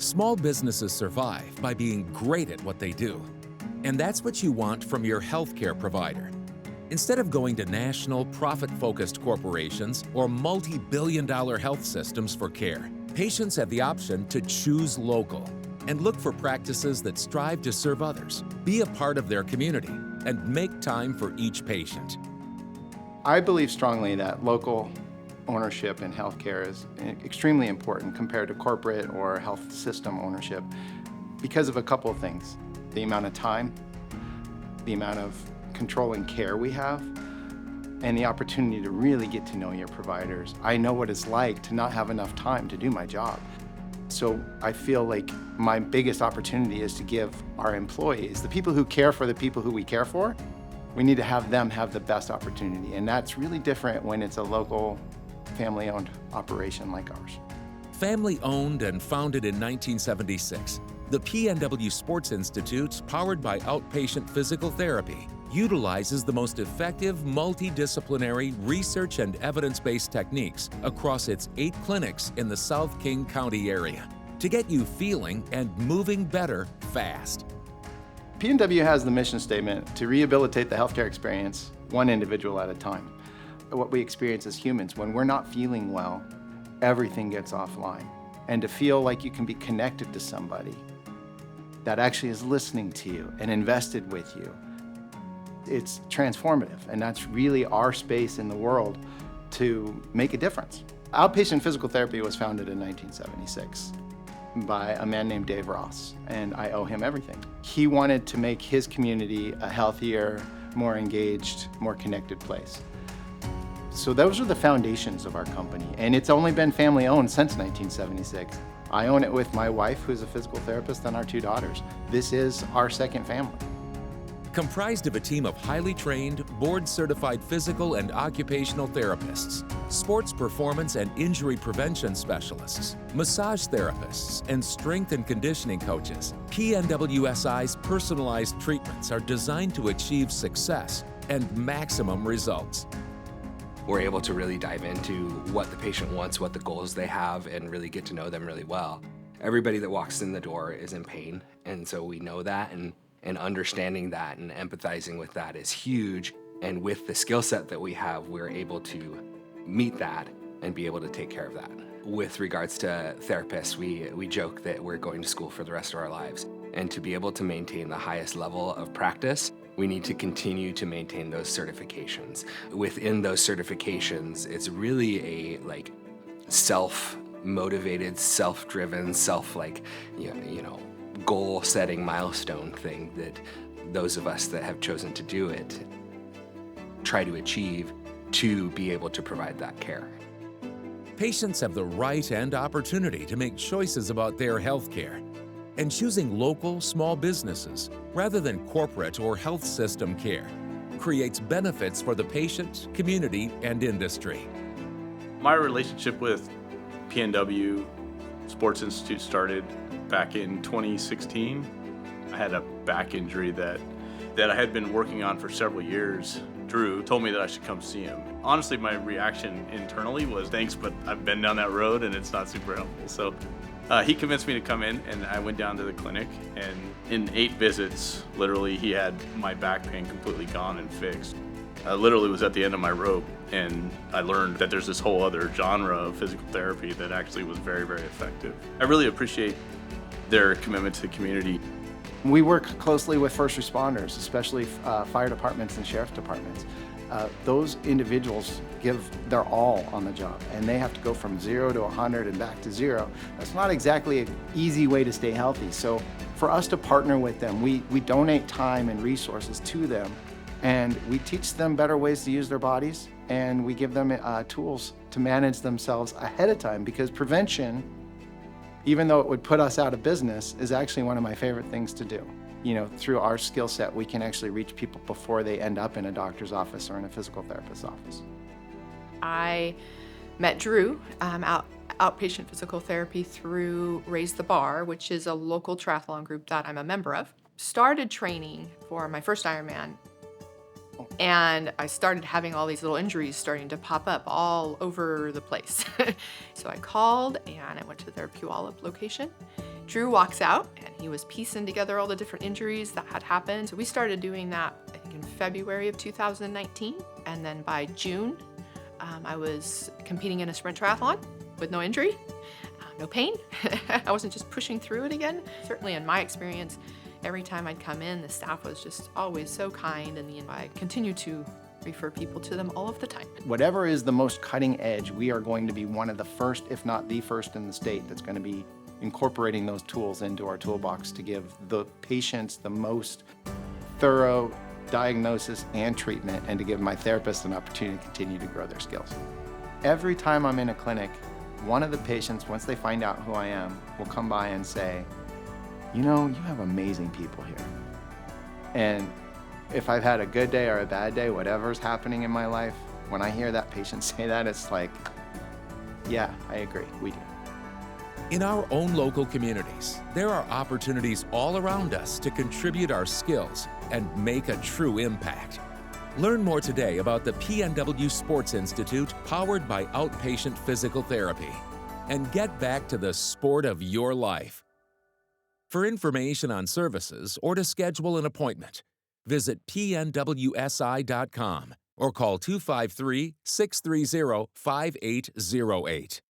Small businesses survive by being great at what they do. And that's what you want from your healthcare provider. Instead of going to national, profit-focused corporations or multi-billion-dollar health systems for care, patients have the option to choose local and look for practices that strive to serve others, be a part of their community, and make time for each patient. I believe strongly that local ownership in healthcare is extremely important compared to corporate or health system ownership because of a couple of things. The amount of time, the amount of control and care we have, and the opportunity to really get to know your providers. I know what it's like to not have enough time to do my job. So I feel like my biggest opportunity is to give our employees, the people who care for the people who we care for, we need to have them have the best opportunity. And that's really different when it's a local, family-owned operation like ours. Family-owned and founded in 1976, the PNW Sports Institute, powered by Outpatient Physical Therapy, utilizes the most effective multidisciplinary research and evidence-based techniques across its 8 clinics in the South King County area to get you feeling and moving better fast. PNW has the mission statement to rehabilitate the healthcare experience one individual at a time. What we experience as humans, when we're not feeling well, everything gets offline. And to feel like you can be connected to somebody that actually is listening to you and invested with you, it's transformative, and that's really our space in the world to make a difference. Outpatient Physical Therapy was founded in 1976 by a man named Dave Ross, and I owe him everything. He wanted to make his community a healthier, more engaged, more connected place. So those are the foundations of our company, and it's only been family-owned since 1976. I own it with my wife, who's a physical therapist, and our 2 daughters. This is our second family. Comprised of a team of highly trained, board-certified physical and occupational therapists, sports performance and injury prevention specialists, massage therapists, and strength and conditioning coaches, PNWSI's personalized treatments are designed to achieve success and maximum results. We're able to really dive into what the patient wants, what the goals they have, and really get to know them really well. Everybody that walks in the door is in pain, and so we know that, and understanding that and empathizing with that is huge. And with the skill set that we have, we're able to meet that and be able to take care of that. With regards to therapists, we joke that we're going to school for the rest of our lives. And to be able to maintain the highest level of practice, we need to continue to maintain those certifications. Within those certifications, it's really a self-motivated, self-driven, goal-setting milestone thing that those of us that have chosen to do it try to achieve to be able to provide that care. Patients have the right and opportunity to make choices about their health care, and choosing local, small businesses rather than corporate or health system care creates benefits for the patient, community, and industry. My relationship with PNW Sports Institute started back in 2016. I had a back injury that I had been working on for several years. Drew told me that I should come see him. Honestly, my reaction internally was thanks, but I've been down that road and it's not super helpful. So he convinced me to come in, and I went down to the clinic, and in 8 visits, literally he had my back pain completely gone and fixed. I literally was at the end of my rope, and I learned that there's this whole other genre of physical therapy that actually was very, very effective. I really appreciate their commitment to the community. We work closely with first responders, especially fire departments and sheriff departments. Those individuals give their all on the job, and they have to go from 0 to 100 and back to 0. That's not exactly an easy way to stay healthy. So for us to partner with them, we donate time and resources to them, and we teach them better ways to use their bodies, and we give them tools to manage themselves ahead of time, because prevention, even though it would put us out of business, is actually one of my favorite things to do. Through our skill set, we can actually reach people before they end up in a doctor's office or in a physical therapist's office. I met Drew, Outpatient Physical Therapy, through Raise the Bar, which is a local triathlon group that I'm a member of. Started training for my first Ironman, and I started having all these little injuries starting to pop up all over the place. So I called, and I went to their Puyallup location. Drew walks out, and he was piecing together all the different injuries that had happened. So we started doing that, I think, in February of 2019. And then by June, I was competing in a sprint triathlon with no injury, no pain. I wasn't just pushing through it again. Certainly in my experience, every time I'd come in, the staff was just always so kind, and I continue to refer people to them all of the time. Whatever is the most cutting edge, we are going to be one of the first, if not the first in the state, that's going to be incorporating those tools into our toolbox to give the patients the most thorough diagnosis and treatment, and to give my therapists an opportunity to continue to grow their skills. Every time I'm in a clinic, one of the patients, once they find out who I am, will come by and say, you know, you have amazing people here. And if I've had a good day or a bad day, whatever's happening in my life, when I hear that patient say that, it's like, yeah, I agree, we do. In our own local communities, there are opportunities all around us to contribute our skills and make a true impact. Learn more today about the PNW Sports Institute powered by Outpatient Physical Therapy, and get back to the sport of your life. For information on services or to schedule an appointment, visit PNWSI.com or call 253-630-5808.